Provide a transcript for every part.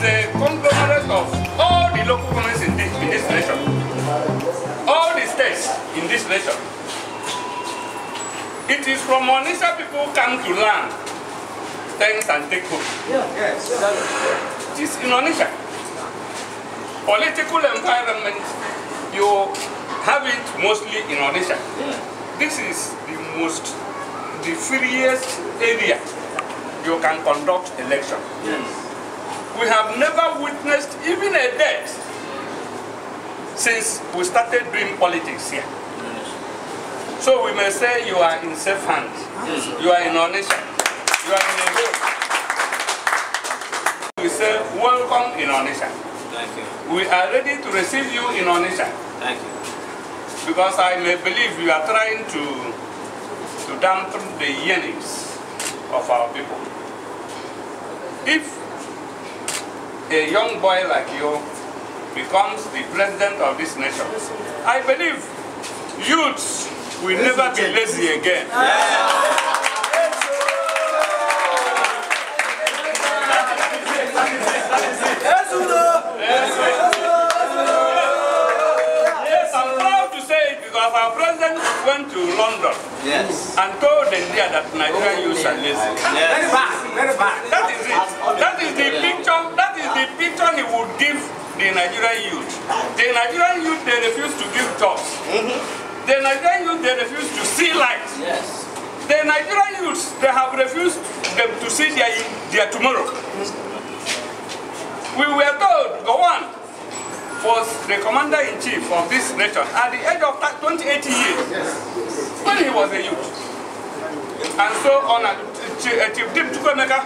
is a conglomerate of all the local governments in this nation, all the states in this nation. It is from Onitsha people come to learn things and take home. Yes. It is in Onitsha. Political environment, you have it mostly in Onitsha. This is the freest area you can conduct election. We have never witnessed even a death since we started doing politics here. So we may say you are in safe hands. You are in Onitsha. You are in a home. We say welcome in Onitsha. Thank you. We are ready to receive you in Onitsha. Thank you. Because I may believe you are trying to dampen the yearnings of our people. If a young boy like you becomes the president of this nation, I believe youths will never be lazy again. Yes, I'm proud to say it because our president went to London and told India that Nigerian youths are lazy. Very bad. That is it. That is the picture he would give the Nigerian youth. The Nigerian youth, they refuse to give jobs. The Nigerian youth, they refuse to see light. Yes. The Nigerian youths, they have refused them to see their tomorrow. We were told Gowon was the commander-in-chief of this nation at the age of 28 years when he was a youth. And so on, Chief Dim Chukwemeka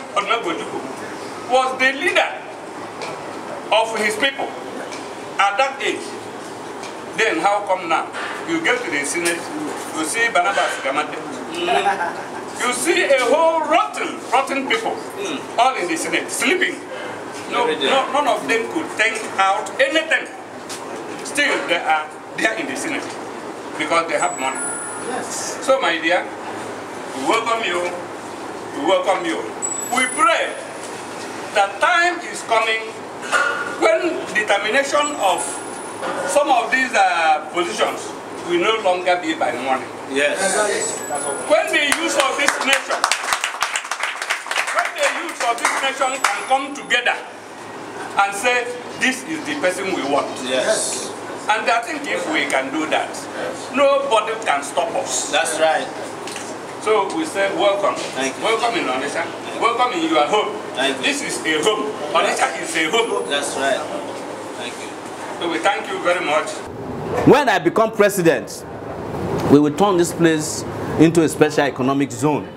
was the leader of his people at that age. Then how come now? You get to the Senate, you see Barnabas Gamate. You see a whole rotten people all in the Senate, sleeping. None of them could take out anything. Still, they are there in the Senate because they have money. Yes. So, my dear, we welcome you. We welcome you. We pray that time is coming when determination of some of these positions will no longer be by money. Yes. When the youth of this nation, can come together and say, this is the person we want. Yes. And I think if we can do that, nobody can stop us. That's right. So we say, welcome. Thank you. Welcome in Onitsha. Welcome in your home. Thank you. This is a home. Onitsha is a home. That's right. Thank you. So we thank you very much. When I become president, we will turn this place into a special economic zone.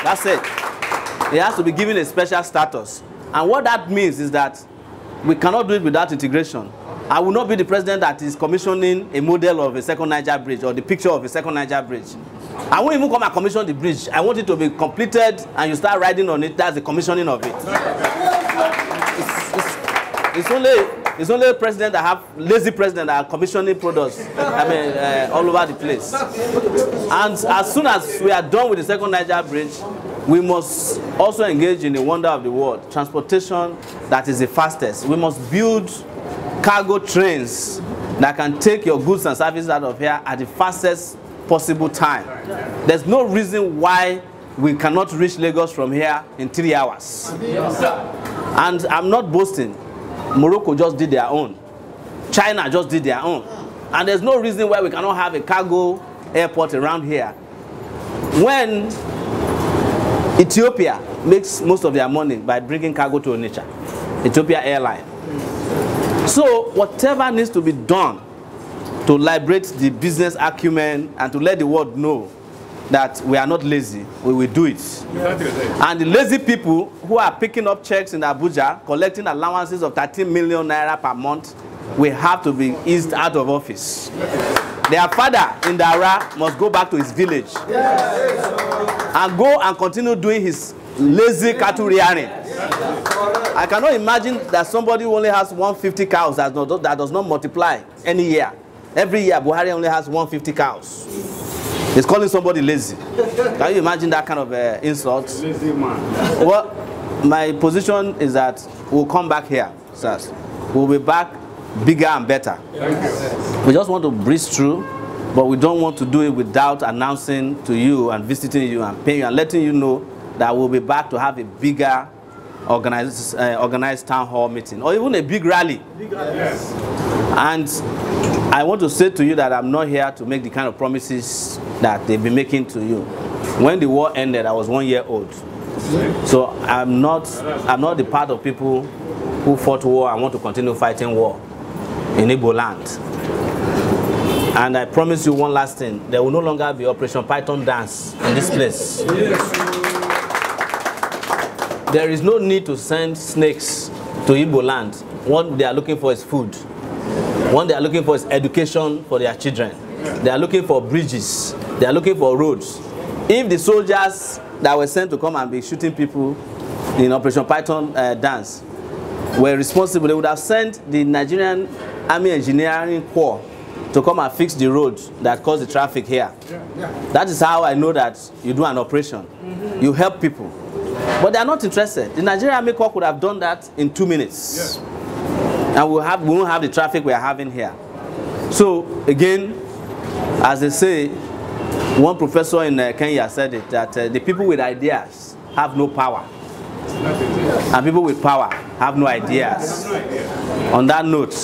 That's it. It has to be given a special status. And what that means is that we cannot do it without integration. I will not be the president that is commissioning a model of a second Niger bridge or the picture of a second Niger bridge. I won't even come and commission the bridge. I want it to be completed and you start riding on it. That's the commissioning of it. It's only a president that have lazy president that are commissioning products. I mean, all over the place. And as soon as we are done with the second Niger bridge, we must also engage in the wonder of the world, transportation that is the fastest. We must build cargo trains that can take your goods and services out of here at the fastest possible time. There's no reason why we cannot reach Lagos from here in 3 hours. And I'm not boasting. Morocco just did their own. China just did their own. And there's no reason why we cannot have a cargo airport around here. When Ethiopia makes most of their money by bringing cargo to Onitsha, Ethiopia Airline. So whatever needs to be done to liberate the business acumen and to let the world know that we are not lazy, we will do it. And the lazy people who are picking up checks in Abuja, collecting allowances of 13 million naira per month, will have to be eased out of office. Their father in Dara must go back to his village and go and continue doing his lazy cattle rearing. I cannot imagine that somebody who only has 150 cows that does not multiply any year. Every year, Buhari only has 150 cows. He's calling somebody lazy. Can you imagine that kind of insult? Lazy man. my position is that we'll come back here, sirs. We'll be back bigger and better. We just want to breeze through, but we don't want to do it without announcing to you and visiting you and paying you and letting you know that we'll be back to have a bigger organized town hall meeting or even a big rally. Yes. And I want to say to you that I'm not here to make the kind of promises that they've been making to you. When the war ended, I was 1 year old. So I'm not the part of people who fought war and want to continue fighting war in Igbo land. And I promise you one last thing, there will no longer be Operation Python dance in this place. There is no need to send snakes to Igbo land. What they are looking for is food. What they are looking for is education for their children. They are looking for bridges. They are looking for roads. If the soldiers that were sent to come and be shooting people in Operation Python dance were responsible, they would have sent the Nigerian Army Engineering Corps to come and fix the road that caused the traffic here. That is how I know that you do an operation. You help people. But they are not interested. The Nigerian Army Corps could have done that in 2 minutes. And we won't have the traffic we are having here. So, again, as they say, one professor in Kenya said it, that the people with ideas have no power. And people with power have no ideas. On that note,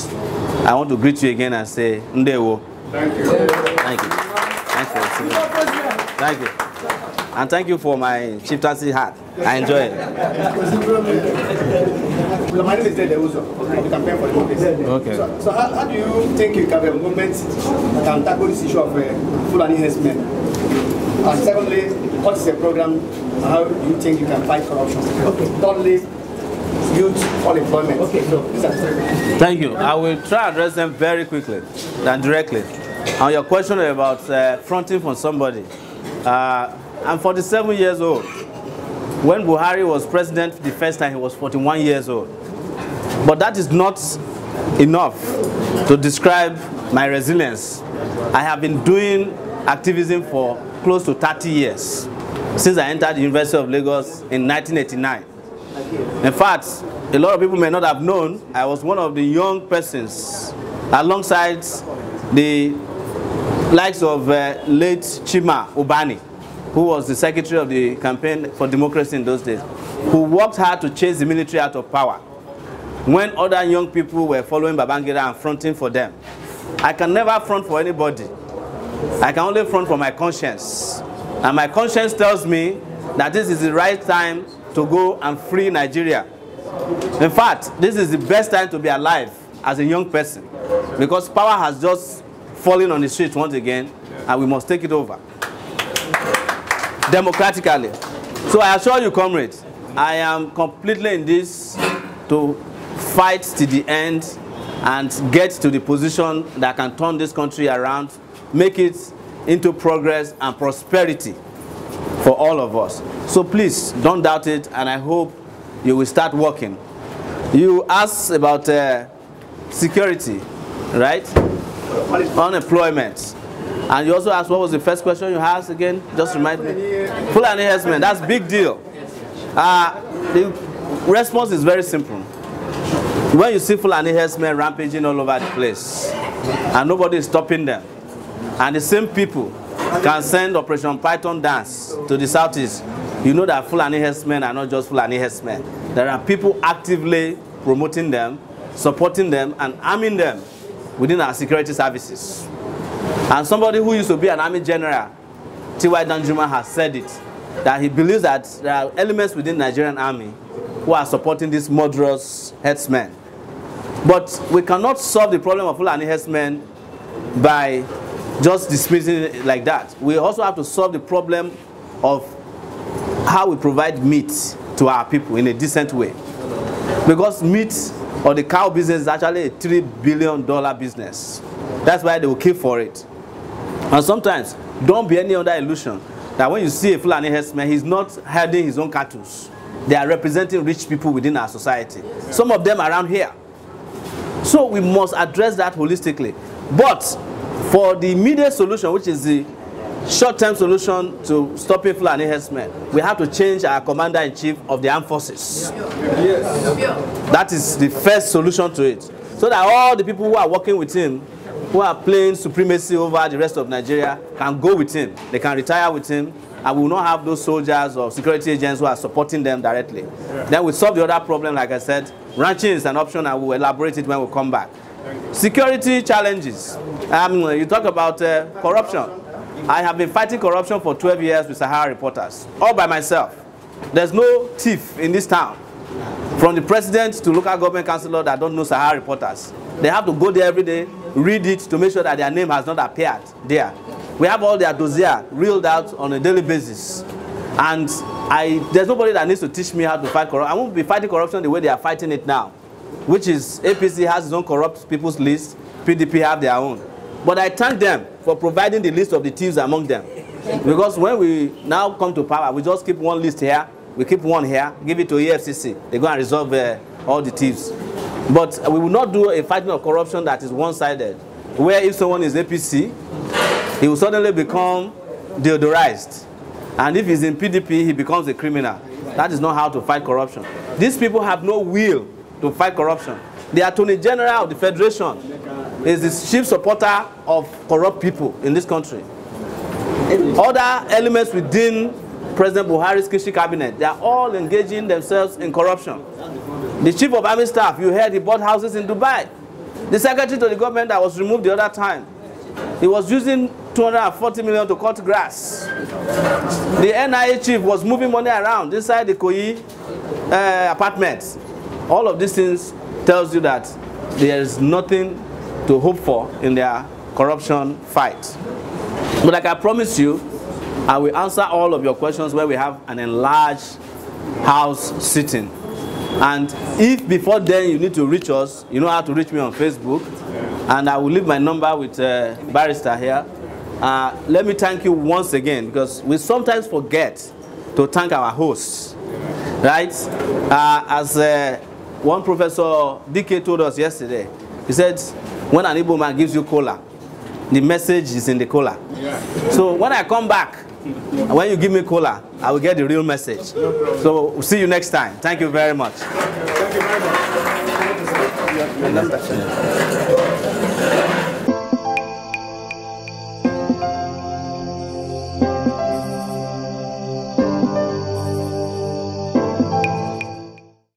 I want to greet you again and say, Ndewo. Thank you. Thank you. Thanks for listening. Thank you. And thank you for my chieftaincy hat. I enjoy it. My name is Dede Uzo. I campaign for the movement. Okay. So how do you think you can have a movement that can tackle this issue of Fulani herdsmen? And secondly, what is the program? How do you think you can fight corruption? Okay. Thirdly, youth unemployment. Okay. So these are three. Thank you. I will try to address them very quickly and directly. On your question about fronting from somebody, I'm 47 years old. When Buhari was president the first time, he was 41 years old. But that is not enough to describe my resilience. I have been doing activism for close to 30 years, since I entered the University of Lagos in 1989. In fact, a lot of people may not have known, I was one of the young persons alongside the likes of late Chima Ubani, who was the secretary of the campaign for democracy in those days, who worked hard to chase the military out of power when other young people were following Babangida and fronting for them. I can never front for anybody. I can only front for my conscience. And my conscience tells me that this is the right time to go and free Nigeria. In fact, this is the best time to be alive as a young person, because power has just fallen on the street once again, and we must take it over democratically. So I assure you, comrades, I am completely in this to fight to the end and get to the position that can turn this country around, make it into progress and prosperity for all of us. So please, don't doubt it, and I hope you will start working. You asked about security, right? Unemployment. And you also asked, what was the first question you asked again? Just remind me. Fulani herdsmen, that's a big deal. The response is very simple. When you see Fulani herdsmen rampaging all over the place, and nobody is stopping them, and the same people can send Operation Python dance to the southeast, you know that Fulani herdsmen are not just Fulani herdsmen. There are people actively promoting them, supporting them, and arming them within our security services. And somebody who used to be an army general, T.Y. Danjuma, has said it, that he believes that there are elements within the Nigerian army who are supporting these murderous herdsmen. But we cannot solve the problem of Fulani herdsmen by just dismissing it like that. We also have to solve the problem of how we provide meat to our people in a decent way. Because meat or the cow business is actually a $3 billion business. That's why they will kill for it. And sometimes, don't be any under illusion that when you see a Fulani herdsman, he's not herding his own cattle. They are representing rich people within our society. Some of them around here. So we must address that holistically. But for the immediate solution, which is the short-term solution to stopping Fulani herdsmen, we have to change our commander-in-chief of the armed forces. Yes. That is the first solution to it. So that all the people who are working with him, who are playing supremacy over the rest of Nigeria, can go with him. They can retire with him, and we will not have those soldiers or security agents who are supporting them directly. Yeah. Then we solve the other problem, like I said. Ranching is an option, and we'll elaborate it when we come back. Security challenges. You talk about corruption. I have been fighting corruption for 12 years with Sahara reporters, all by myself. There's no thief in this town, from the president to local government councillor, that don't know Sahara reporters. They have to go there every day, read it to make sure that their name has not appeared there. We have all their dossier reeled out on a daily basis. And there's nobody that needs to teach me how to fight corruption. I won't be fighting corruption the way they are fighting it now, which is APC has its own corrupt people's list, PDP have their own. But I thank them for providing the list of the thieves among them. Because when we now come to power, we just keep one list here, we keep one here, give it to EFCC. They go and resolve all the thieves. But we will not do a fighting of corruption that is one-sided, where if someone is APC, he will suddenly become deodorized. And if he's in PDP, he becomes a criminal. That is not how to fight corruption. These people have no will to fight corruption. The Attorney General of the Federation is the chief supporter of corrupt people in this country. Other elements within President Buhari's Kishi cabinet, they are all engaging themselves in corruption. The chief of army staff, you heard he bought houses in Dubai. The secretary to the government that was removed the other time, he was using 240 million to cut grass. The NIA chief was moving money around inside the Koyi apartments. All of these things tells you that there is nothing to hope for in their corruption fight. But like I promised you, I will answer all of your questions when we have an enlarged house sitting. And if before then you need to reach us, you know how to reach me on Facebook. And I will leave my number with Barrister here. Let me thank you once again, because we sometimes forget to thank our hosts, right? As one Professor DK told us yesterday, he said, when an Igbo man gives you cola, the message is in the cola. Yeah. So when I come back, when you give me cola, I will get the real message. So we'll see you next time. Thank you very much. Thank you very much.